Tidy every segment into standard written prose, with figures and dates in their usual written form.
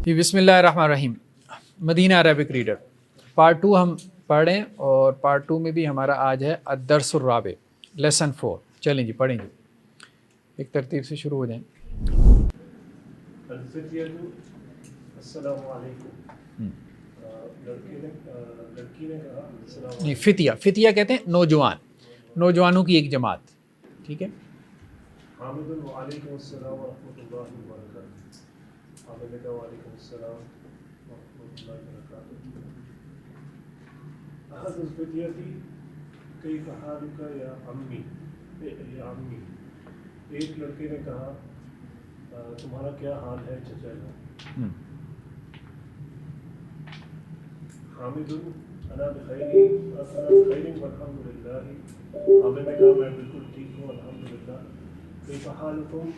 جی بسم اللہ الرحمن الرحیم. مدینہ عربک ریڈر پارٹ 2 ہم پڑھیں، اور پارٹ 2 میں بھی ہمارا آج ہے الدرس الرابع لیسن 4. چلیں جی پڑھیں گے، ایک ترتیب سے شروع ہو جائیں. السلام علیکم. لڑکی نے کہا السلام نہیں، فتیہ کہتے ہیں نوجوان، نوجوانوں کی ایک جماعت. ٹھیک ہے. حامد وعلیکم السلام ورحمۃ اللہ وبرکاتہ. حامد نے کہا وعلیکم السلام ورحمۃ اللہ وبرکاتہ. احد الفتیتی کیف حالک یا عمی، یا عمی. ایک لڑکے نے کہا تمہارا کیا حال ہے چچا جان. حامد انا بخیر والحمد للہ. حامد نے کہا میں بالکل ٹھیک ہوں الحمد للہ. کیف حالکم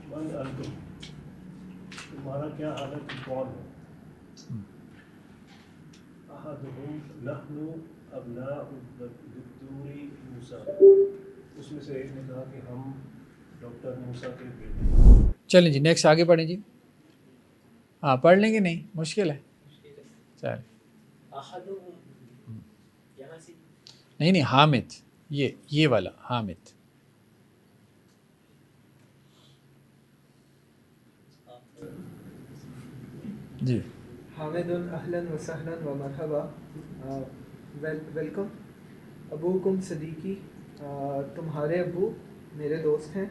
من انتم، تمہارا کیا حال ہے، تم کون ہو. احدہم نحن ابناء الدکتور موسیٰ، اس میں سے ایک نے کہا کہ ہم ڈاکٹر موسیٰ کے بیٹے ہیں. چلیں جی نیکسٹ آگے پڑھیں جی. ہاں پڑھ لیں گے، نہیں مشکل ہے. چلیں نہیں حامد، یہ والا حامد. جی حامد اہلا وسہلا ومرحبا. ویلکم. ابوکم صدیقی، تمہارے ابو میرے دوست ہیں.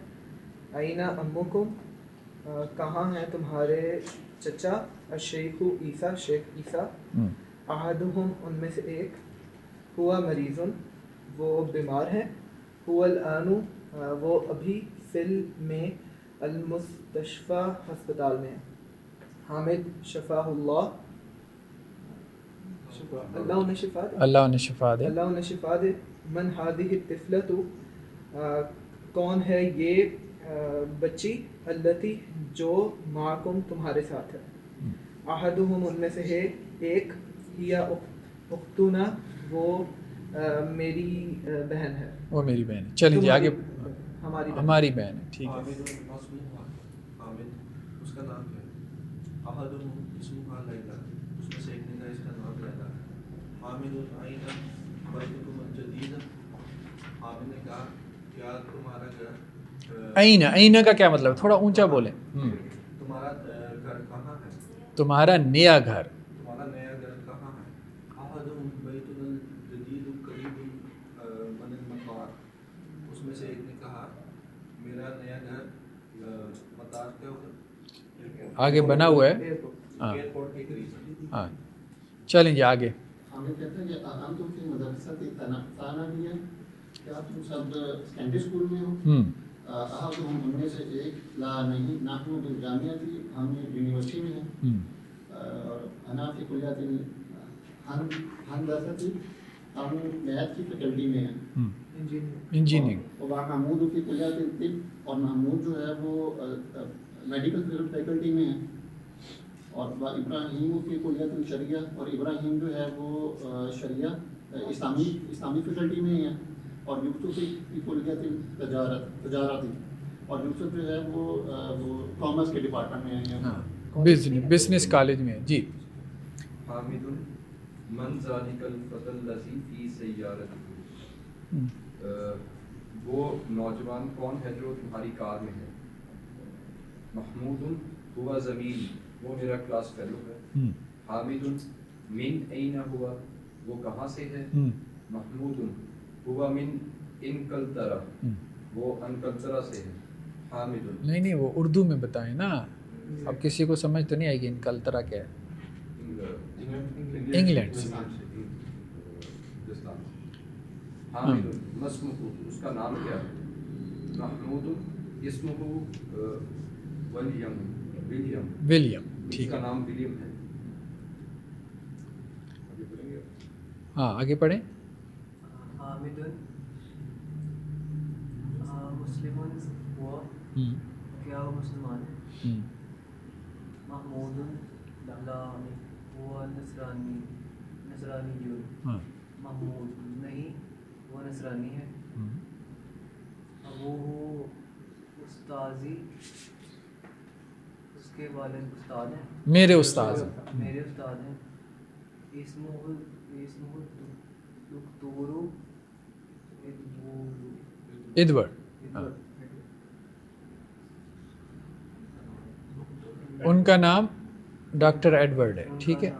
اینہ امکم، کہاں ہیں تمہارے چچا. الشیخ عیسیٰ، شیخ عیسیٰ. احدہم، ان میں سے ایک. ہوا مریضن، وہ بیمار ہیں. هو الآن، وہ ابھی. فل میں، المستشفى، ہسپتال میں. حامد شفاہ اللہ، اللہ انہیں شفا دے. اللہ انہیں شفا دے. اللہ انہیں شفا دے. من هذه الطفلة، کون ہے یہ بچی. التی، جو. معکم، تمہارے ساتھ ہے. احدہم، ان میں سے ہے ایک. ہی اختنا، وہ میری بہن ہے. وہ میری بہن ہے. چلیں جی آگے. ہماری بہن ہے. ٹھیک ہے. حامد، اس کا نام کیا ہے. احدہم اسمها لیلا، اس میں سے ایک نے کہا اس کا نام لیلا ہے. حامد اینہ بیتکم الجدید، حامد نے کہا کیا تمہارا گھر. اینہ کا کیا مطلب، تھوڑا اونچا بولیں. تمہارا گھر کہاں ہے. تمہارا نیا گھر. تمہارا نیا گھر کہاں ہے. احدہم بیت الجدید قریب من المطار، اس میں سے ایک نے کہا میرا نیا گھر مطار کے آگے بنا ہوا ہے. ایئرپورٹ کے قریب. ہاں چلیں جی آگے. حامد کہتے ہیں کہ انتم فی مدرسہ ثانویہ، کیا تم سب سیکنڈری اسکول میں ہو. احدہم، ان میں سے ایک. لا نہیں، نحن بالجامعہ، ہم یونیورسٹی میں ہیں. انا فی کلیۃ الہندسہ، ہم میتھ کی فیکلٹی میں ہیں. انجینئرنگ. اور محمود فی کلیۃ الطب، اور محمود جو ہے وہ میڈیکل فیکلٹی میں ہیں. اور ابراہیم فی کلیۃ الشریعہ، اور ابراہیم جو ہے وہ شریعہ اسلامی فیکلٹی میں ہی ہیں. اور یوسف فی کلیۃ تجارتی، اور یوسف جو ہے وہ کامرس کے ڈپارٹمنٹ میں ہیں. بزنس کالج میں. جی. حامد من ذلک الفتى الذی فی سیارتہ، وہ نوجوان کون ہے جو تمہاری کار میں ہے. محمود ہوا زمیل، وہ میرا کلاس فیلو ہے. حامد من این ہوا، وہ کہاں سے ہے. محمود ہوا من انکلترا، وہ انکلترا سے ہے. حامد نہیں وہ اردو میں بتائیں نا، اب کسی کو سمجھ تو نہیں آئے گی انکلترا کیا ہے. انگلینڈ سے. حامد مسمہ، اس کا نام کیا ہے. محمود اسمہ ولیم، ٹھیک اس کا ہے. نام ولیم ہے. ہاں آگے پڑھیں. حامد مسلم ہوا، کیا وہ مسلمان ہے. محمود لا ہوا نصرانی، محمود نہیں، وہ نصرانی ہے. ابوہ کے والد استاد ہیں. میرے استاد ہیں. میرے استاد ہیں. اسمہ دکتور ایڈورڈ. ان کا نام ڈاکٹر ایڈورڈ ہے. ٹھیک ہے,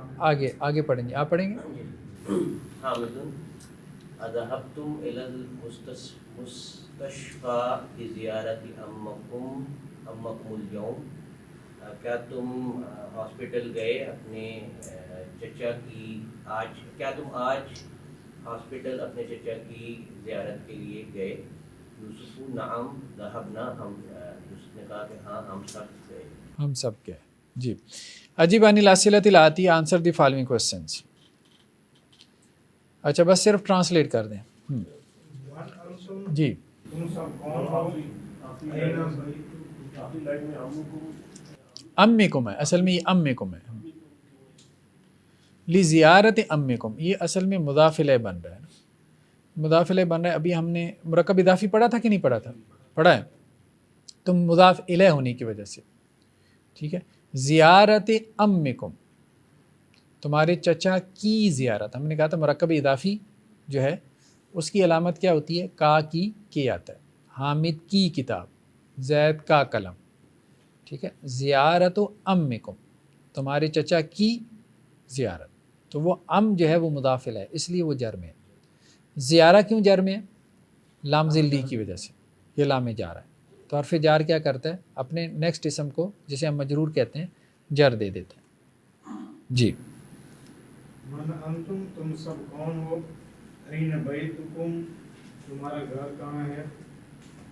آگے پڑھیں گے. آپ پڑھیں گے. حامد اذهبتم الى المستشفى لزیارت امکم اليوم. کیا تم ہاسپٹل گئے اپنے چچا کی آج, کیا تم آج ہاسپٹل اپنے چچا کی زیارت کے لیے گئے؟ یوسف نعم ذهبنا, یوسف نے کہا کہ ہاں ہم سب گئے. ہم سب گئے. جی. اجیب عن الاسئلۃ الآتیہ, آنسر دی فالوئنگ کوسچنس. اچھا بس صرف ٹرانسلیٹ کر دیں. جی. امیکم ہے, اصل میں یہ امیکم ہے. لزیارت امیکم, یہ اصل میں مضاف الیہ بن رہا ہے. مضاف الیہ بن رہا ہے. ابھی ہم نے مرکب اضافی پڑھا تھا کہ نہیں پڑھا تھا؟ پڑھا ہے. تو مضاف الیہ ہونے کی وجہ سے, ٹھیک ہے. زیارت امیکم, تمہارے چچا کی زیارت. ہم نے کہا تھا مرکب اضافی جو ہے اس کی علامت کیا ہوتی ہے؟ کا کی کے آتا ہے. حامد کی کتاب, زید کا قلم. ٹھیک ہے. زیارت امیکم, تمہارے چچا کی زیارت. تو وہ ام جو ہے وہ مضاف الیہ ہے, اس لیے وہ جر میں ہے. زیارہ کیوں جر میں ہے؟ لام ذلی کی وجہ سے, یہ لام جار ہے. تو حرف جار کیا کرتا ہے؟ اپنے نیکسٹ اسم کو جسے ہم مجرور کہتے ہیں جر دے دیتے ہیں. جی. من انتم, تم سب کون ہو؟ این بیتکم, تمہارا گھر کہاں ہے؟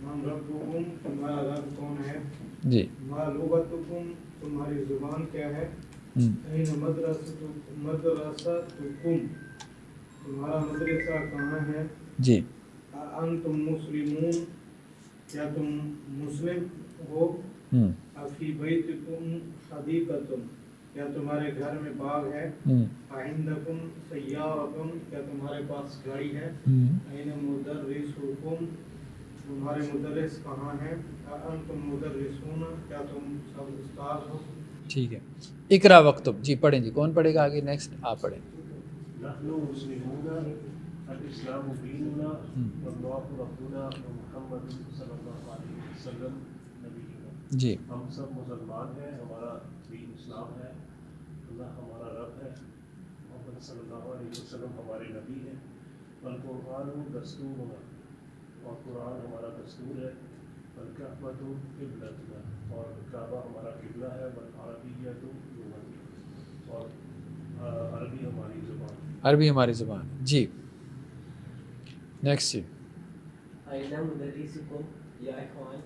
من ربکم, تمہارا رب کون ہے؟ جی. ما لغتکم, تمہاری زبان کیا ہے؟ این مدرستکم, تمہارا مدرسہ کہاں ہے؟ جی. انتم مسلمون, کیا تم مسلم ہو؟ فی بیتکم حدیقۃ, کیا تمہارے گھر میں باغ ہے؟ عندکم سیارۃ, کیا تمہارے پاس گاڑی ہے؟ این مدرسکم, تمہارے مدرس کہاں ہیں؟ انتم مدرسون, کیا تم سب استاد ہو؟ ٹھیک ہے. اقرا وقتب. جی پڑھیں. جی کون پڑھے گا آگے؟ نیکسٹ آپ پڑھیں. نحن مسلمون الاسلام دیننا واللہ ربنا ومحمد صلی اللہ علیہ وسلم نبینا. جی. ہم سب مسلمان ہیں, ہمارا دین اسلام ہے, اللہ ہمارا رب ہے, محمد صلی اللہ علیہ وسلم ہمارے نبی ہیں. والقرآن دستورنا, اور قرآن ہمارا دستور ہے. والکعبۃ قبلتنا, اور کعبہ ہمارا قبلہ ہے. والعربیۃ لغتنا, اور عربی ہماری زبان. عربی ہماری زبان. جی. نیکسٹ. جی. این مدرسکم یا اخوان,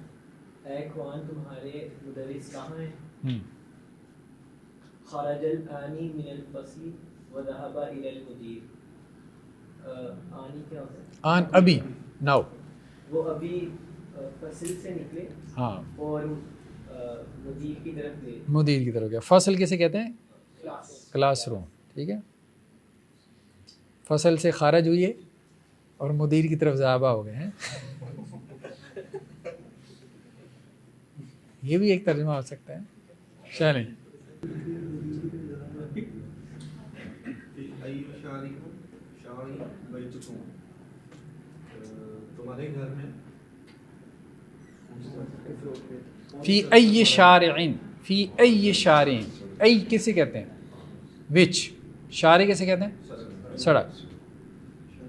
اے اخوان تمہارے مدرس کہاں ہیں؟ خرج الآنی من الفصل وذهب الى المدیر. آنی کیا ہوتا ہے؟ آن, ابھی, ناؤ. وہ ابھی فصل سے نکلے, ہاں, اور مدیر کی طرف گئے. مدیر کی طرف گیا. فصل کسے کہتے ہیں؟ Class room. ٹھیک ہے. فصل سے خارج ہوئے اور مدیر کی طرف ذهب ہو گئے ہیں. یہ بھی ایک ترجمہ ہو سکتا ہے. چلیں. تمہارے گھر میں فی ای شارعین, فی ای شارعین. ای کسے کہتے ہیں؟ وچ. شارع کسے کہتے ہیں؟ سڑک.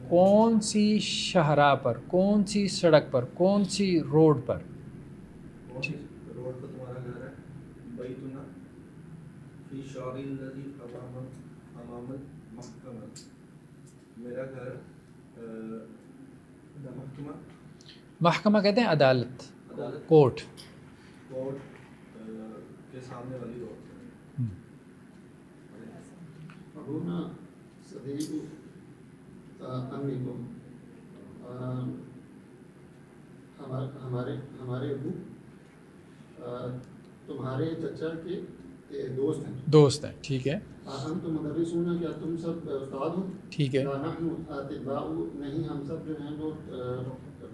کون سی شاہراہ پر, کون سی سڑک پر, کون سی روڈ پر؟ روڈ پر تمہارا گھر ہے. بیتنا فی شارع الذی امام المحکمہ, میرا گھر محکمہ, محکمہ کہتے ہیں عدالت, عدالت, کورٹ. کورٹ کے سامنے والی روڈ. ابونا صدیق امیکم, ہمارے ابو تمہارے چچا کے دوست ہیں. دوست ہیں. ٹھیک ہے. انتم مدرسون, کیا تم سب استاد ہو؟ ٹھیک ہے. نحن اطباء, نہیں ہم سب جو ہیں وہ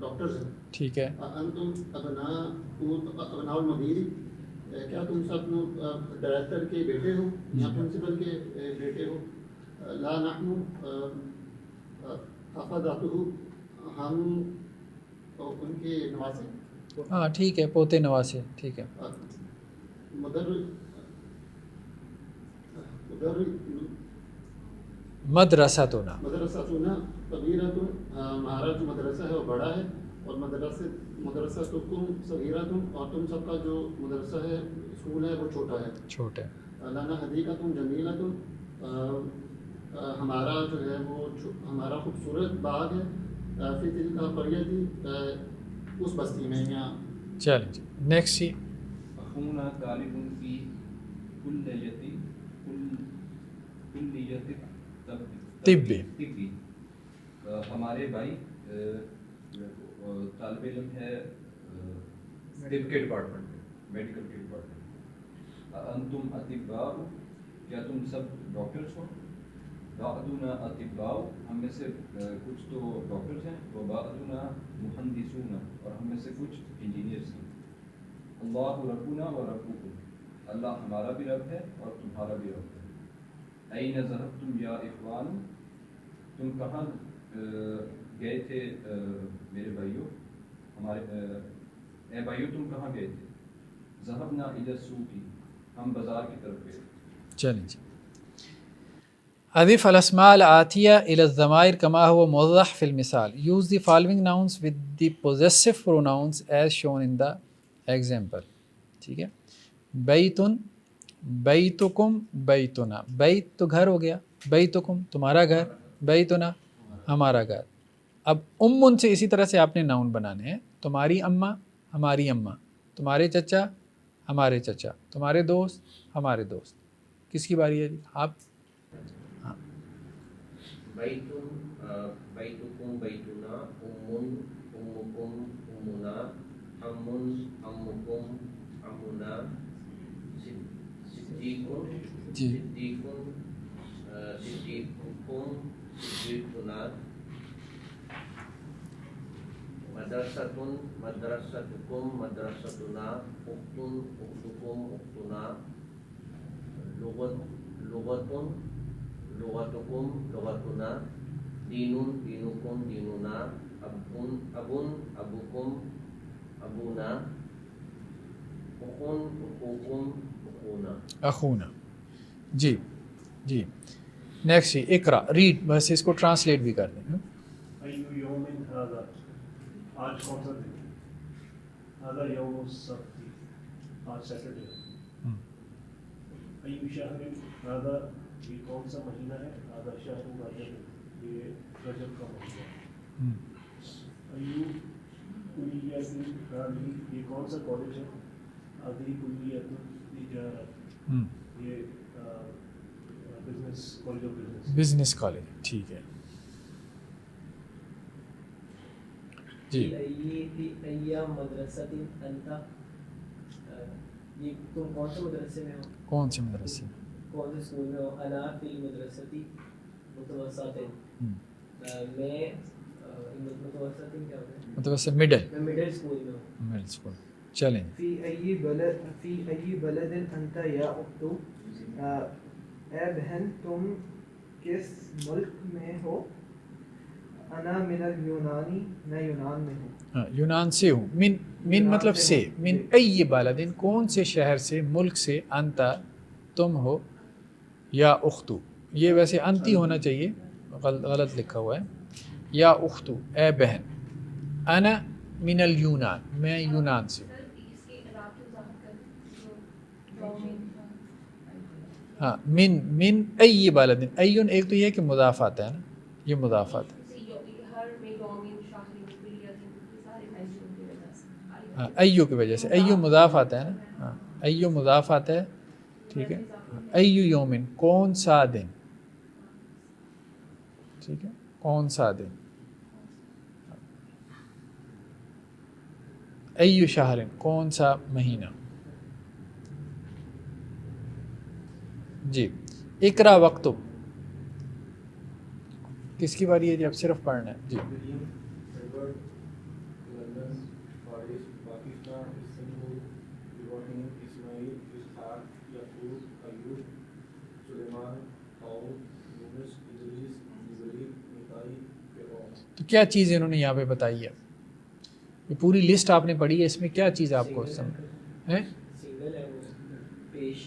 ڈاکٹرز ہیں. ٹھیک ہے. انتم ابناء المدیر, کیا تم سب لوگ ڈائریکٹر کے بیٹے ہو یا پرنسپل کے بیٹے ہو؟ لا نحن حفظته، ہم ان کے نواسے. ہاں ٹھیک ہے، پوتے نواسے، ٹھیک ہے. مدرسۃنا مدرسۃنا کبیرۃ، ہمارا جو مدرسہ ہے وہ بڑا ہے، اور مدرسۃکم صغیرۃ، اور تم سب کا جو مدرسہ ہے، اسکول ہے، وہ چھوٹا ہے. چھوٹا ہے. لنا حدیقۃ جمیلۃ، ہمارا جو ہے وہ ہمارا خوبصورت باغ ہے. فی تلک قریۃ، اس بستی میں. یا چلیں جی نیکسٹ جی. اخونا طالب فی کلیت طبی، ہمارے بھائی طالب علم ہے طب کے ڈپارٹمنٹ میں، میڈیکل کے ڈپارٹمنٹ. انتم اطباء، کیا تم سب ڈاکٹرس ہو؟ بعضنا اطباء، ہم میں سے کچھ تو ڈاکٹرس ہیں، وبعضنا مہندسون، اور ہم میں سے کچھ انجینئرس ہیں. اللہ ربنا و ربکم، اللہ ہمارا بھی رب ہے اور تمہارا بھی رب ہے. این ذهبتم یا اخوان، تم کہاں گئے تھے میرے بھائیوں، ہمارے اے بھائیوں تم کہاں گئے تھے؟ ذهبنا الی السوق، ہم بازار کی طرف گئے. چلیں جی. اضف الاسماء الآتیہ الی الضمائر کما هو موضح فی المثال. Use the following nouns with the possessive pronouns as shown in the example. ٹھیک ہے. بیتن، بیتکم، بیتنا. بیت تو گھر ہو گیا، بیتکم تمہارا گھر، بیتنا ہمارا گھر. اب امن سے اسی طرح سے آپ نے ناؤن بنانے ہیں. تمہاری اماں، ہماری اماں. تمہارے چچا، ہمارے چچا. تمہارے دوست، ہمارے دوست. کس کی باری ہے جی؟ آپ. بیتکم بیتنا، امن امکم امنا، امن امکم امنا، صدیقن جی صدیقن صدیقکم صدیقنا، مدرستن مدرستکم مدرستنا، اختن اختکم اختنا، لغتن لغتکم لغتنا، دینن دینکم دیننا، ابن ابوکم ابونا، اخن اخوکم اخونا. اخونا. جی جی نیکسٹ جی. اقرا، ریڈ، بس اس کو ٹرانسلیٹ بھی کر دیں. ایو یوم ھذا، آج کون سا دن؟ ھذا یوم السبت، آج سیٹرڈے ہے. ایو شہر ھذا، یہ کون سا مہینہ ہے؟ ھذا شہر رجب، یہ رجب کا مہینہ ہے. ایو کلیۃ ھذہ، یہ کون سا کالج ہے؟ ھذہ کلیۃ تجارت، یہ business college of business. Business college, ٹھیک ہے جی. فی ای مدرسۃ انت، یہ تم کون سے مدرسے میں ہو؟ کون سے مدرسے؟ کون سے اسکول میں ہو؟ انا فی المدرسۃ متوسط، میں متوسط کیا ہوتا ہے؟ متوسط مڈل، میں مڈل اسکول میں ہوں. Middle school. چلیں. فی ای بلد انت یا اختو، اے بہن تم کس ملک میں ہو؟ انا من اليونانی، میں یونان میں ہوں. ہاں یونان سے ہوں. من مطلب سے. من ای بلدن، کون سے شہر سے، ملک سے. انتا تم ہو، یا اختو، یہ ویسے انتی ہونا چاہیے، غلط لکھا ہوا ہے. یا اختو، اے بہن. انا من اليونان، میں یونان سے. ہاں من ای بلدن. ایون ایک تو یہ ہے کہ مضاف آتا ہے نا، یہ مضاف آتا ہے. ہاں ایو کی وجہ سے، ایو مضاف آتا ہے نا. ہاں ایو مضاف آتا ہے، ٹھیک ہے. ایو یومن، کون سا دن، ٹھیک ہے، کون سا دن. ایو شہرن، کون سا مہینہ. جی. اقرا وقتب، کس کی باری ہے جی؟ اب صرف پڑھنا ہے جی. لندن، پاکستان، استنبول، اسماعیل، تو کیا چیز انہوں نے یہاں پہ بتائی ہے؟ یہ پوری لسٹ آپ نے پڑھی ہے، اس میں کیا چیز آپ کو سمجھ ہے؟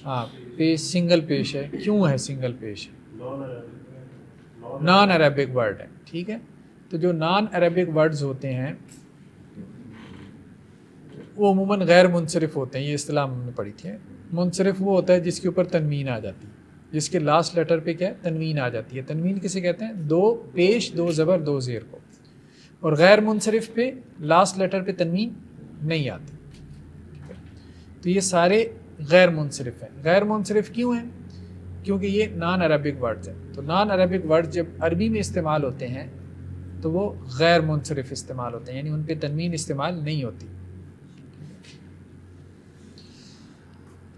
ہاں پیش سنگل پیش ہے. کیوں ہے سنگل پیش؟ نان عربک ورڈ ہے. ٹھیک ہے، تو جو نان عربک ورڈز ہوتے ہیں وہ عموماً غیر منصرف ہوتے ہیں. یہ اصطلاح ہم نے پڑھی تھی. منصرف وہ ہوتا ہے جس کے اوپر تنوین آ جاتی ہے، جس کے لاسٹ لیٹر پہ کیا ہے؟ تنوین آ جاتی ہے. تنوین کسے کہتے ہیں؟ دو پیش دو زبر دو زیر کو. اور غیر منصرف پہ لاسٹ لیٹر پہ تنوین نہیں آتی. تو یہ سارے غیر منصرف ہیں. غیر منصرف کیوں ہیں؟ کیونکہ یہ نان عربک ورڈز ہیں. تو نان عربک ورڈ جب عربی میں استعمال ہوتے ہیں تو وہ غیر منصرف استعمال ہوتے ہیں، یعنی ان پہ تنوین استعمال نہیں ہوتی.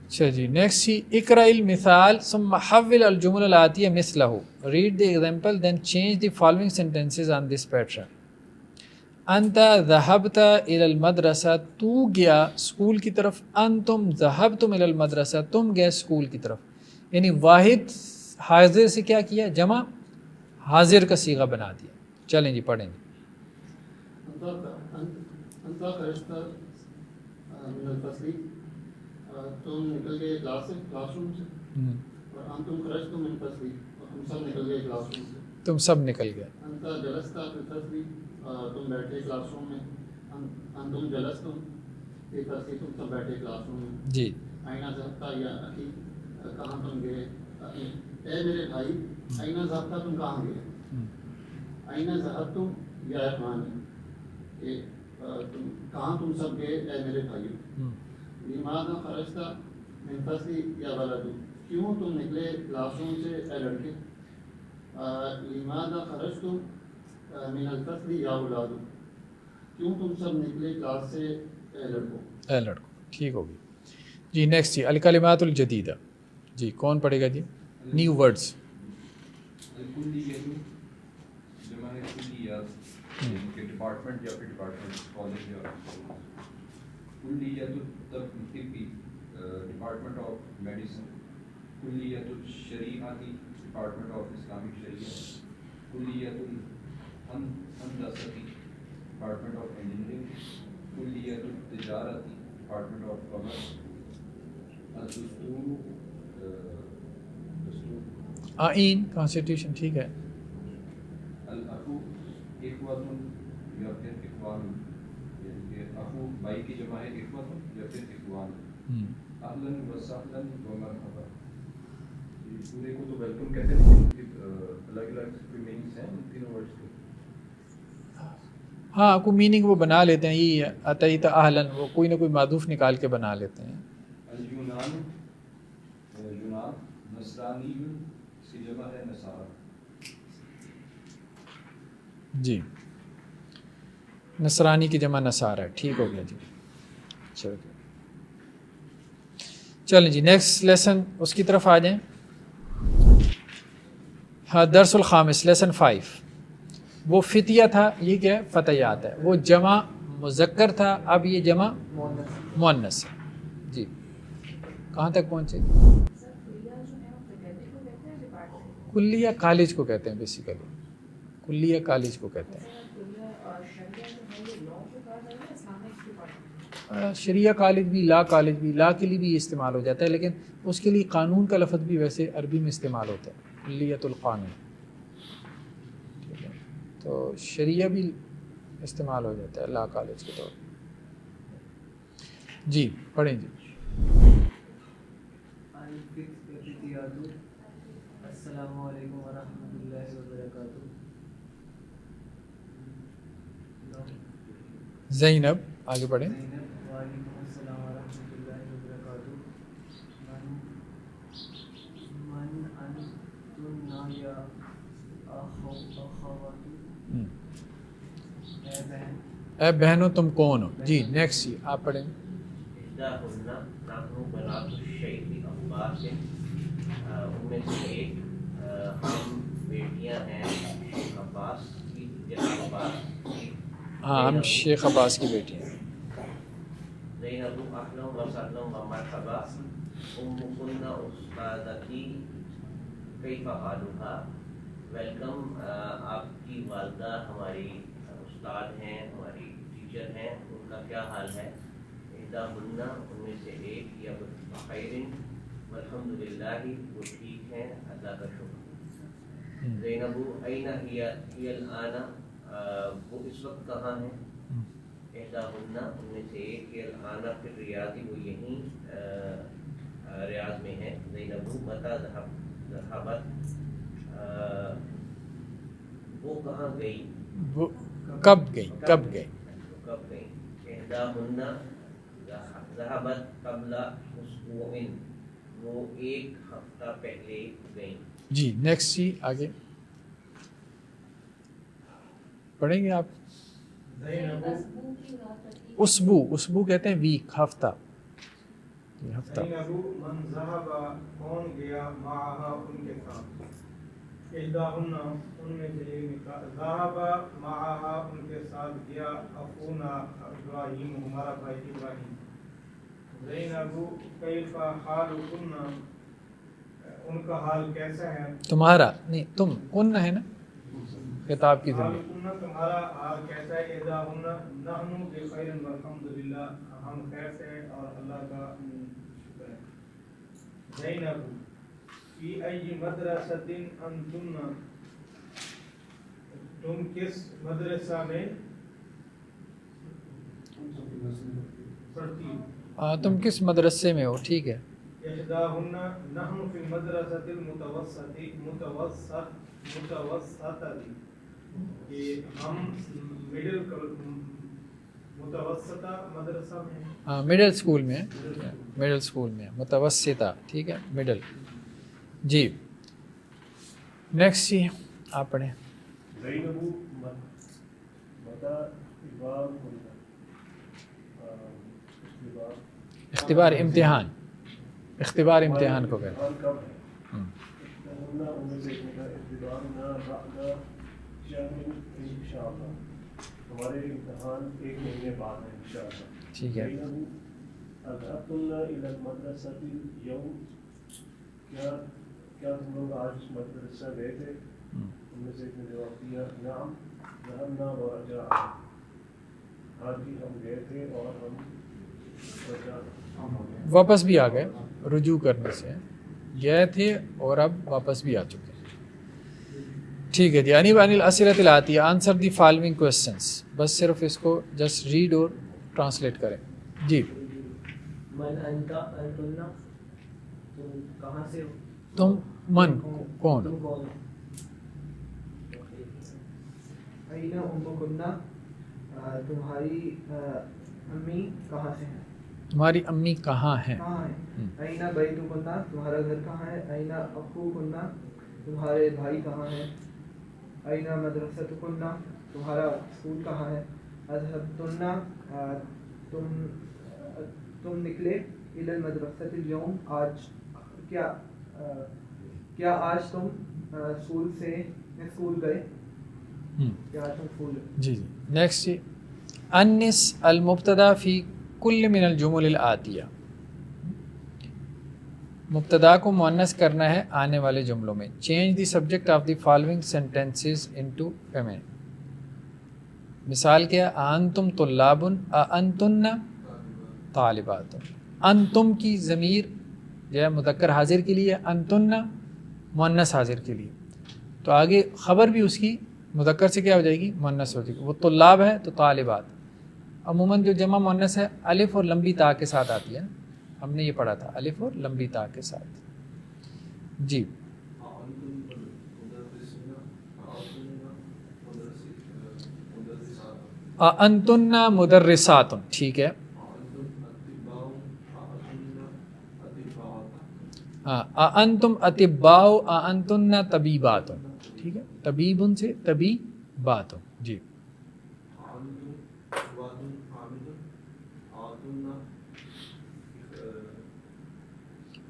اچھا جی نیکسٹ ہی اقرأ المثال ثم حول الجمل الآتیہ مثلہ. Read the example then change the following sentences on this pattern. انت ذهبت الى المدرسہ، تو گیا اسکول کی طرف. انتم ذهبتم الى المدرسہ، تم گئے اسکول کی طرف. یعنی واحد حاضر سے کیا کیا؟ جمع حاضر کا صیغہ بنا دیا. چلیں جی پڑھیں گے. انت خرجت من الفصل، تم نکل گئے کلاس روم سے. اور انتم خرجتم من الفصل، ہم سب نکل گئے کلاس روم سے. تم سب نکل گئے. انت جلست فی الفصل، تم بیٹھے کلاس روم میں. انتم جلستم فی الفصل، تم سب بیٹھے کلاس روم میں. جی آئینہ ذہبتا یا اخی، کہاں تم گئے؟ اے میرے بھائی. آئینہ ذہبتا، تم کہاں گئے؟ آئینہ ذہبتم یا اخوانی، کہاں تم سب گئے اے میرے بھائیو. لماذا خرجت من الفصل یا ولد، کیوں تم نکلے کلاس روم سے اے لڑکے. لماذا خرجتم من الفصل یا اولاد، کیوں تم سب نکلے کلاس سے اے لڑکوں. اے لڑکوں. ٹھیک ہوگی جی. نیکسٹ جی الکلمات الجدیدہ. جی کون پڑھے گا جی؟ New words. ڈپارٹمنٹ یا پھر ڈپارٹمنٹ کالج یا کلیۃ الطب، ڈپارٹمنٹ آف میڈیسن. کلیۃ الشریعتی، ڈپارٹمنٹ آف اسلامک شریعت. کلیۃ الہندستی، ڈپارٹمنٹ آف انجینئرنگ. کلیۃ التجارتی، ڈپارٹمنٹ آف کامرس. الدستور، آئین کانسٹیٹیوشن. ٹھیک ہے. الاخو اخوۃ یا پھر اخوان، یعنی کہ اخو بھائی کی جمع ہے اخوۃ یا پھر اخوان. اہلا و سہلا و مرحبا. پورے کو تو ویلکم کہتے ہیں، الگ الگ میننگس ہیں ان تینوں ورڈز کے. ہاں کوئی میننگ وہ بنا لیتے ہیں. یہ اتیت اہلا، وہ کوئی نہ کوئی معدوف نکال کے بنا لیتے ہیں. الجنان، یونان. نصرانی، اس کی جمع ہے نصارہ. جی نصرانی کی جمع نصارہ ہے. ٹھیک ہو گیا جی. چلیں جی نیکسٹ لیسن اس کی طرف آ جائیں. ہاں درس الخامس لیسن 5. وہ فتیہ تھا، یہ کیا ہے؟ فتیات ہے. وہ جمع مذکر تھا، اب یہ جمع مؤنث ہے. جی کہاں تک پہنچے؟ کلیہ کالج کو کہتے ہیں بیسیکلی. کلیہ کالج کو کہتے ہیں. شریعہ کالج بھی، لا کالج بھی، لا کے لیے بھی استعمال ہو جاتا ہے، لیکن اس کے لیے قانون کا لفظ بھی ویسے عربی میں استعمال ہوتا ہے، کلیۃ القانون. ٹھیک ہے، تو شریعہ بھی استعمال ہو جاتا ہے لا کالج کے طور پر. جی پڑھیں جی. السلام علیکم ورحمۃ اللہ وبرکاتہ. زینب آگے پڑھیں. وعلیکم السلام ورحمۃ اللہ وبرکاتہ. من انتن یا اخوات، اے بہن. اے بہنوں تم کون ہو. جی نیکسٹ جی آپ پڑھیں. احداہن نحن بنات الشیخ عباس، ان میں سے ایک ہم بیٹیاں ہیں شیخ عباس کی. ہاں ہم شیخ عباس کی بیٹی ہیں. زینب اہلا و سہلا و مرحبا. امکن استاذتی کیف حالها، ویلکم. آپ کی والدہ ہماری استاد ہیں, ہماری ٹیچر ہیں, ان کا کیا حال ہے؟ احداہن, ان میں سے ایک, یا بخیر والحمد للہ, وہ ٹھیک ہیں, اللہ کا شکر. زینب این ہی الآن, وہ اس وقت کہاں ہیں؟ احداہن, ان میں سے ایک, ہی الآن فی الریاض, وہ یہیں ریاض میں ہے. زینب متی ذہبت, وہ کہاں گئی؟ وہ کب گئی؟ کب گئی؟ کب گئی؟ احداہن ذہبت قبل اسبوع, وہ ایک ہفتہ پہلے گئیں. جی نیکسٹ جی آگے پڑھیں گے آپ. اسبو کہتے ہیں ویک, ہفتہ. ہفتہ. من ذهب, کون گیا, معها, ان کے ساتھ. احداہن, ان میں سے ایک, ذهب معها, ان کے ساتھ گیا, اخونا ابراہیم, ہمارا بھائی ابراہیم. زینب کیف حالکن, ان کا حال کیسا ہے؟ تمہارا نہیں, تم کن ہے نا خطاب کی ذمہ. حالکن, تمہارا حال کیسا ہے؟ احداہن نحن بخیر والحمد للہ, ہم خیر سے ہیں اور اللہ کا شکر ہے. زینب فی ای مدرسۃ انتن, تم کس مدرسہ میں پڑھتی ہو؟ تم کس مدرسے میں ہو؟ ٹھیک ہے. احداہن نحن فی المدرسۃ متوسطہ, کہ ہم متوسطہ مدرسہ میں ہیں. ہاں مڈل اسکول میں, مڈل اسکول میں, متوسطہ, ٹھیک ہے, مڈل. جی نیکسٹ جی آپ پڑھیں. زینب متی اختبار امتحان, اختبار امتحان کو کہتے ہیں. کب ہے؟ ان میں سے اختبارنا بعد شهر انشاءاللہ, ہمارے امتحان ایک مہینے بعد ہے انشاءاللہ. ٹھیک ہے. اذهبتن الى المدرسة اليوم, کیا تم لوگ آج مدرسہ گئے تھے؟ ان میں سے ایک نے جواب دیا, نعم ذهبنا ورجعنا, ہاں جی ہم گئے تھے اور ہم واپس بھی آ گئے, رجوع کرنے سے گئے تھے اور اب واپس بھی آ چکے. ٹھیک ہے جی. یعنی عن الاسئلۃ الآتیہ, آنسر دی فالوئنگ کوسچنس. بس صرف اس کو جسٹ ریڈ اور ٹرانسلیٹ کریں. جی. من انت, انتن, تم کہاں سے ہو؟ تم من کون؟ تم کون ہو؟ این امکن, تمہاری امی کہاں سے ہیں؟ تمہاری امی کہاں ہیں؟ کہاں ہیں؟ این بیتکن, تمہارا گھر کہاں ہے؟ این اخوکن, تمہارے بھائی کہاں ہیں؟ این مدرستکن, تمہارا اسکول کہاں ہے؟ اذهبتن, تم نکلے, الی المدرسۃ اليوم, آج کیا آج تم اسکول گئے؟ کیا آج تم اسکول گئے؟ جی جی نیکسٹ جی. انس المبتدا فی کل من الجمل الآتیہ, مبتدا کو مؤنث کرنا ہے آنے والے جملوں میں. Change the subject of the following sentences into feminine. مثال کیا؟ انتم طلاب, انتن طالبات. انتم کی ضمیر جو ہے مذکر حاضر کے لیے, انتن مؤنث حاضر کے لیے. تو آگے خبر بھی اس کی مذکر سے کیا ہو جائے گی؟ مؤنث ہو جائے گی. وہ طلاب ہے تو طالبات. عموماً جو جمع مؤنث ہے الف اور لمبی تا کے ساتھ آتی ہے, ہم نے یہ پڑھا تھا, الف اور لمبی تا کے ساتھ. جی. انتن مدرسات, ٹھیک ہے. انتم اطباء, انتن طبیبات, ٹھیک ہے. طبیب سے طبیبات. جی.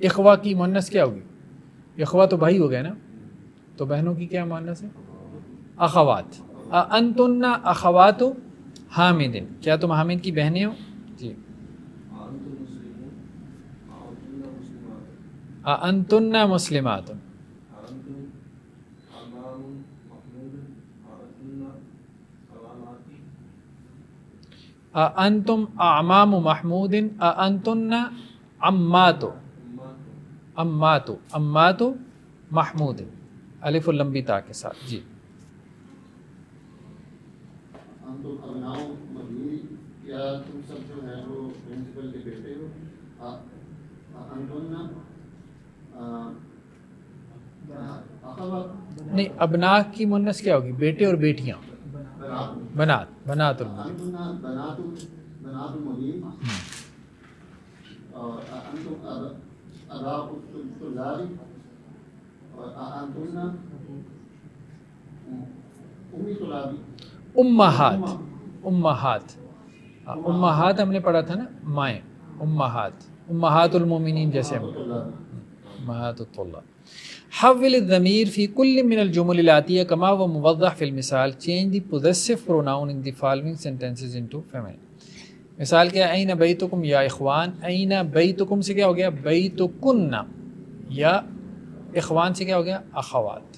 اخوا کی مؤنث کیا ہوگی؟ اخوا تو بھائی ہو گئے نا, تو بہنوں کی کیا مؤنث ہے؟ اخوات. انتن اخوات حامد, کیا تم حامد کی بہنیں ہو؟ جی. انتن مسلمات, أأنتم أعمام محمود أأنتن عمات محمود الف لمبی تا کے ساتھ. جی انتم ابناء مبنی، کیا تم سب جو ہے وہ پرنسپل کے بیٹے ہو؟ انتن اخوات، نہیں، ابنا کی مونس کیا ہوگی؟ بیٹے اور بیٹیاں. بنات المبین. انتن بنات المبین، اور انتم اباء الطلاب، اور انتن امی طلابی. امہات ہم نے پڑھا تھا نا، مائیں. امہات المومنین جیسے ہم امہات الطلاب. حول الضمیر فی کل من الجمل الآتیہ کما و موضح فی المثال. Change the possessive pronoun in the following sentences into feminine. مثال کیا ہے؟ این بیتکم یا اخوان. این بیتکم سے کیا ہو گیا؟ بیتکن. یا اخوان سے کیا ہو گیا؟ اخوات.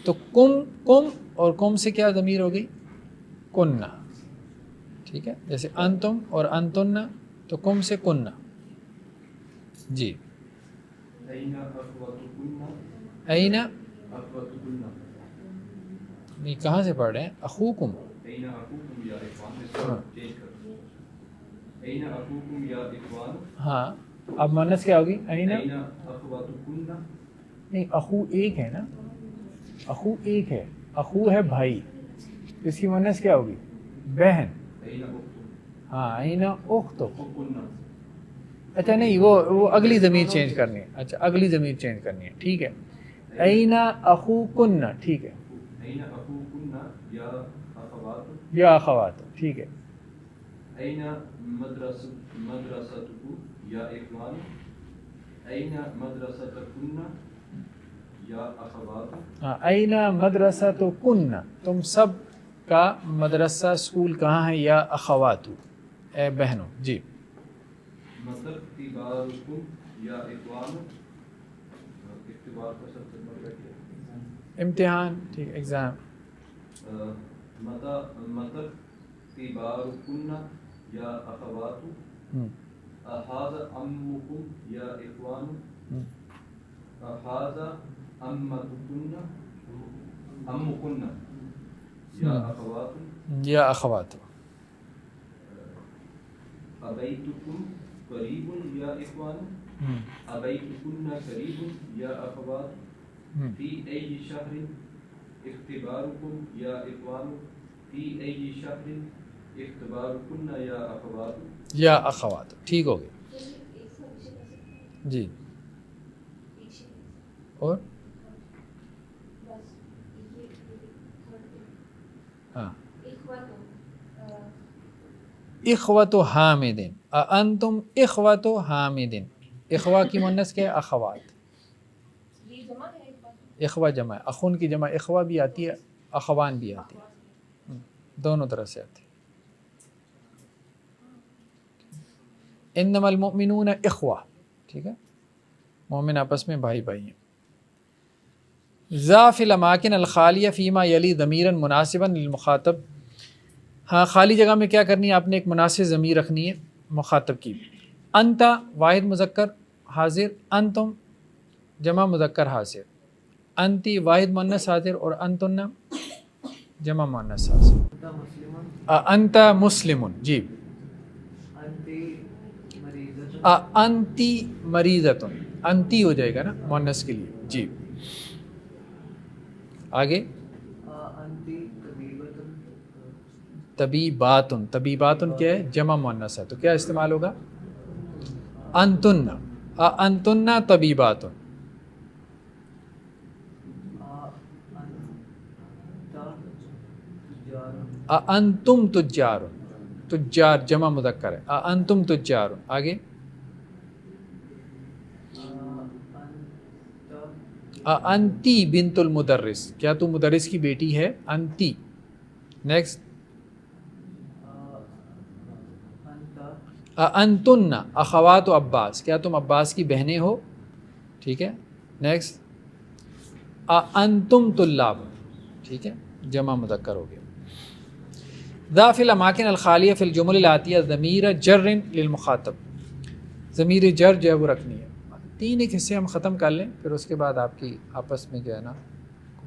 تو کم اور کم سے کیا ضمیر ہو گئی؟ کننا. ٹھیک ہے، جیسے انتم اور انتن، تو کم سے کننا. جی این نہیں، کہاں سے پڑھ رہے ہیں؟ اخوکم. ہاں، اب مونس کیا ہوگی؟ این. نہیں، اخو ایک ہے نا، اخو ایک ہے، اخو ہے بھائی، اس کی مونس کیا ہوگی؟ بہن. ہاں، این اخت. اچھا نہیں، وہ اگلی ضمیر چینج کرنی ہے. اچھا، اگلی ضمیر چینج کرنی ہے. ٹھیک ہے، این اخوکن. ٹھیک ہے، یا اخوات. ٹھیک ہے. این مدرستکم یا اخوان، این مدرستکن یا اخوات. ہاں، این مدرستکن، تم سب کا مدرسہ اسکول کہاں ہے؟ یا اخوات، اے بہنوں. جی اختبارکم یا اخوان، اختبار کا سب سے بڑا کیا؟ امتحان. ٹھیک، ایگزام. اختبارکن یا اخوات، احاذ امکم یا اخوان، احاذ امکن یا اخوات. یا اخوات. ابیتکم قریب یا اخوان، ابیتکن قریب یا اخوات. فی ای شہر اختبارکم یا اخوان، فی ای شہر اختبارکن یا اخوات. یا اخوات. ٹھیک ہو گیا. جی اور ہاں، اخوت حامد. انتم اخوت حامد. اخوا کی مونس کیا ہے؟ اخوات. اخوا جمع ہے، اخون کی جمع اخوا بھی آتی ہے، اخوان بھی آتی ہے، دونوں طرح سے آتی ہے. انما المؤمنون اخوہ. ٹھیک ہے، مومن آپس میں بھائی بھائی ہیں. ذا فی الاماکن الخالیہ فیما یلی ضمیرا مناسبا للمخاطب. ہاں، خالی جگہ میں کیا کرنی ہے؟ آپ نے ایک مناسب ضمیر رکھنی ہے مخاطب کی. انت واحد مذکر حاضر، انتم جمع مذکر حاضر، انتی واحد مؤنث حاضر، اور انتن جمع مؤنث حاضر. انت مسلم. جی انتی مریضتن. انتی ہو جائے گا نا مؤنث کے لیے. جی آگے طبیباتن. طبیباتن کیا ہے؟ جمع مؤنث ہے، تو کیا استعمال ہوگا؟ انتن. انتن طبیباتن. انتم تجار. تجار جمع مذکر ہے، انتم تجار. آگے انتی بنت المدرس. کیا تو مدرس کی بیٹی ہے؟ انتی. نیکسٹ انتن اخوات عباس. کیا تم عباس کی بہنیں ہو؟ ٹھیک ہے. نیکسٹ انتم طلاب. ٹھیک ہے، جمع مذکر ہو گیا. ذا فی الاماکن الخالیہ فی الجمل الآتیہ ضمیر جر للمخاطب، ضمیر جر جو ہے وہ رکھنی ہے۔ 3 ایک حصے ہم ختم کر لیں، پھر اس کے بعد آپ کی آپس میں جو ہے نا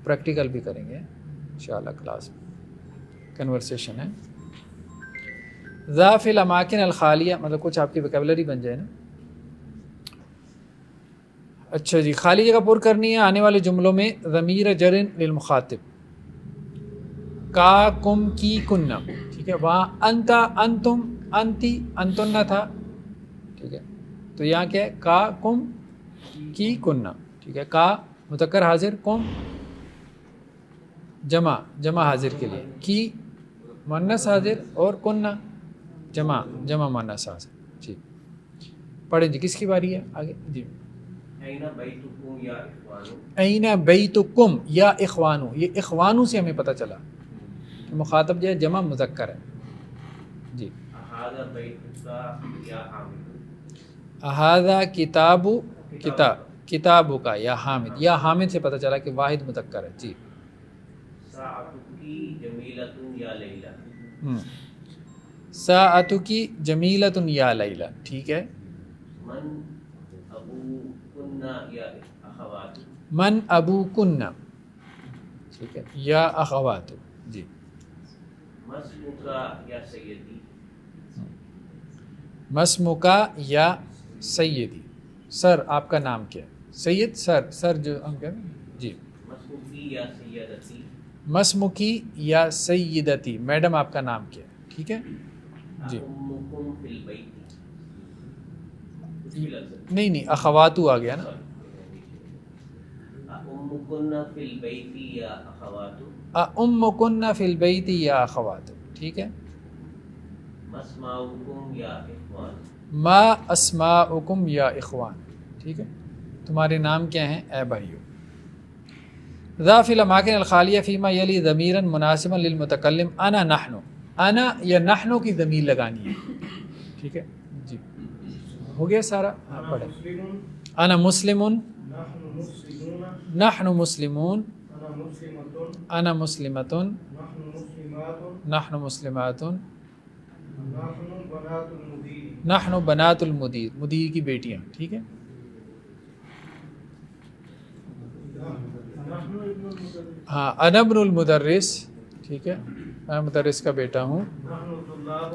پریکٹیکل بھی کریں گے انشاءاللہ کلاس میں، کنورسیشن ہے۔ ذا فی الاماکن الخالیہ مطلب کچھ آپ کی ویکیبلری بن جائے نا۔ اچھا جی، خالی جگہ پر کرنی ہے آنے والے جملوں میں ضمیر جر للمخاطب، کا، کم، کی، کننا، ٹھیک ہے۔ وہاں انتا، انتم، انتی، انتن تھا، ٹھیک ہے، تو یہاں کیا ہے، کا، کم، کی، کننا، ٹھیک ہے۔ کا مذکر حاضر، کم جمع حاضر کے لیے، کی مؤنث حاضر، اور کننا جمع مؤنث حاضر۔ جی پڑھیں جی، کس کی باری ہے آگے؟ جی أين بيتكم يا إخوان؟ این بیتکم یا اخوانو، یہ اخوانو سے ہمیں پتہ چلا کہ مخاطب جو ہے جمع مذکر ہے۔ جی هذا بيتك يا حامد؟ احاذہ کتابو کا یا حامد، یا حامد سے پتہ چلا کہ واحد مذکر ہے۔ جی ساعتك جميلة يا ليلى؟ ساعتک جمیلۃ یا لیلہ، ٹھیک ہے۔ من أبوكن يا أخوات؟ من ابوکن، ٹھیک ہے، یا اخوات۔ جی ما اسمك يا سيدي؟ مسمکا یا سیدی، سر آپ کا نام کیا ہے؟ سید سر جو ہم کہتے ہیں۔ جی ما اسمك يا سيدتي؟ مسمکی یا سیدتی، میڈم آپ کا نام کیا ہے؟ ٹھیک ہے جی۔ أمكم في البيت؟ نہیں اخواتو آ گیا نا۔ أمكن في البيت يا أخوات؟ امکن فی البیت یا اخوات، ٹھیک ہے۔ ما اسماؤكم يا إخوان؟ ما اسماؤکم یا اخوان، ٹھیک ہے، تمہارے نام کیا ہیں اے بھائیو۔ ذا فی الاماکن الخالیہ فیما یلی ضمیرا مناسبا للمتکلم انا نحن، انا یا نحن کی ضمیر لگانی ہے، ٹھیک ہے جی۔ ہو گیا سارا؟ أنا پڑھیں۔ مسلم، انا مسلم، نحن مسلمون، نحن مسلمون، أنا مسلمة، انا مسلمۃ، نحن مسلمات، نحن مسلمات، نحن بنات المدير، نحن بنات المدیر، مدیر کی بیٹیاں، ٹھیک ہے۔ نحن ابن المدرس، ہاں انا ابن المدرس، ٹھیک ہے، میں مدرس کا بیٹا ہوں، نحن طلاب،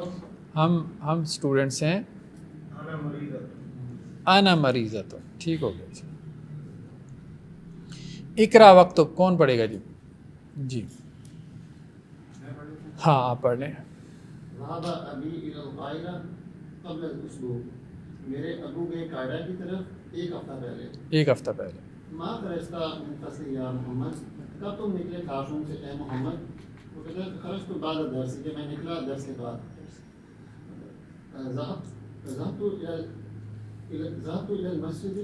ہم اسٹوڈنٹس ہیں، أنا مريضة، انا مریضۃ، ٹھیک ہو گیا جی۔ اقرا وقتب، کون پڑھے گا جی؟ جی ہاں آپ پڑھ لیں۔ ذهب ابی الى القاہرہ قبل الاسبوع، میرے ابو گئے قاہرہ کی طرف ایک ہفتہ پہلے۔ ایک ہفتہ پہلے۔ ما خرجت من فصل یا محمد، کب تم نکلے کلاس روم سے اے محمد؟ وہ کہتے ہیں خرجت بعد الدرس، کہ میں نکلا درس کے بعد۔ ذهبت الى المسجد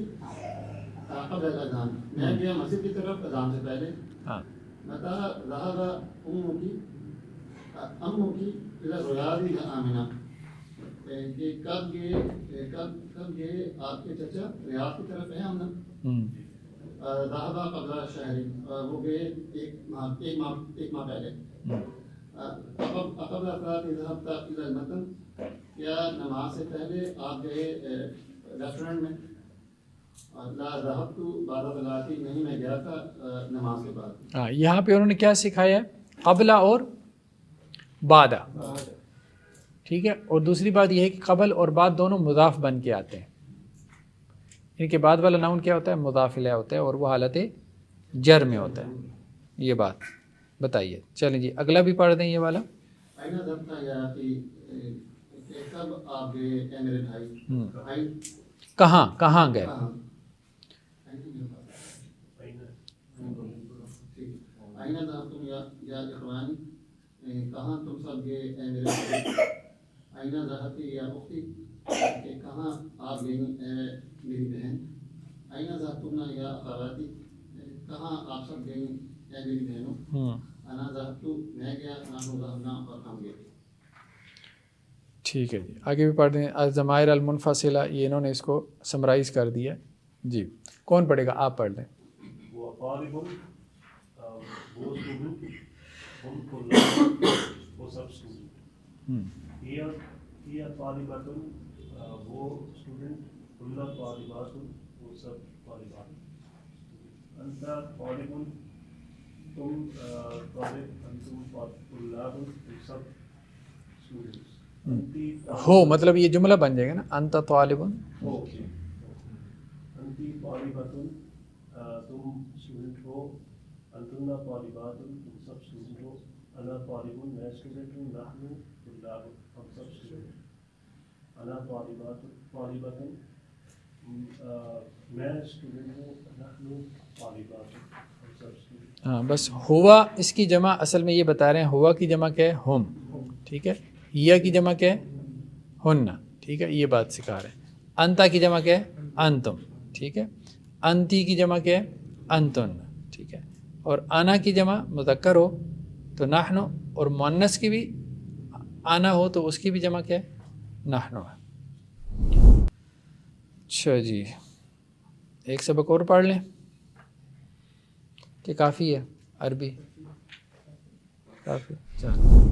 قبل الاذان، میں گیا مسجد کی طرف اذان سے پہلے۔ ہاں متى ذهب امك الى الرياض یا آمنہ، کہ کب گئے آپ کے چچا ریاض کی طرف ہے آمنہ؟ ذهب قبل شهر، وہ گئے ایک ماہ پہلے۔ قبل افراد ذهبت الى المتن، کیا نماز سے پہلے آپ گئے ریسٹورنٹ میں؟ لا ذهبت بعد صلاتی، نہیں میں گیا تھا نماز کے بعد۔ ہاں یہاں پہ انہوں نے کیا سکھایا ہے؟ قبلہ اور بعدہ، ٹھیک ہے۔ اور دوسری بات یہ ہے کہ قبل اور بعد دونوں مضاف بن کے آتے ہیں، ان کے بعد والا ناؤن کیا ہوتا ہے؟ مضاف الیہ ہوتا ہے، اور وہ حالت جر میں ہوتا ہے۔ یہ بات بتائیے، چلیں جی اگلا بھی پڑھ دیں یہ والا۔ آئینہ ضبطہ یا کہ کب آپ گئے اے میرے بھائی؟ کہاں گئے؟ آئینہ ضبطم یا اخوانی، کہاں تم سب گئے اے میرے بھائی؟ آئینہ ضبطی یا اختی، کہ کہاں آپ گئیں اے میری بہن؟ آئینہ ضبطمنا یا اخواتی، کہاں آپ سب گئیں اے میری بہنوں؟ انا ذهبت، میں گیا، نحن ذهبنا، اور ہم گئے۔ ٹھیک ہے جی آگے بھی پڑھ دیں۔ الضمائر المنفصلہ، یہ انہوں نے اس کو سمرائز کر دیا جی۔ کون پڑھے گا؟ آپ پڑھ لیں۔ وہ طالب، وہ اسٹوڈنٹ، ہم طلاب، وہ سب اسٹوڈنٹ۔ یہ طالباتن وہ اسٹوڈنٹ، اللہ طالباتن وہ سب طالبات، انت طالبن تم طالب، انتم طلاب تم سب اسٹوڈنٹس، ہو مطلب یہ جملہ بن جائے گا نا، انت طالب، اوکے، انتی طالباتن تم اسٹوڈنٹ ہو، انتن طالباتن تم سب اسٹوڈنٹ ہو، انا طالبن میں اسٹوڈنٹ ہوں، نحن طلاب ہم سب اسٹوڈنٹ، انا طالباتن میں اسٹوڈنٹ ہوں، نحن طالبات ہم سب اسٹوڈنٹ۔ ہاں بس ہوا اس کی جمع اصل میں یہ بتا رہے ہیں، ہوا کی جمع کیا ہے؟ ہم، ٹھیک ہے، یا کی جمع کیا ہے؟ ہننا، ٹھیک ہے، یہ بات سکھا رہے ہیں۔ انتا کی جمع کیا ہے؟ انتم، ٹھیک ہے، انتی کی جمع کیا ہے؟ انتن، ٹھیک ہے، اور انا کی جمع مذکر ہو تو نحن، اور مؤنث کی بھی انا ہو تو اس کی بھی جمع کیا ہے؟ نحن ہے۔ اچھا جی، ایک سبق اور پڑھ لیں کہ کافی ہے عربی؟ کافی، چلو۔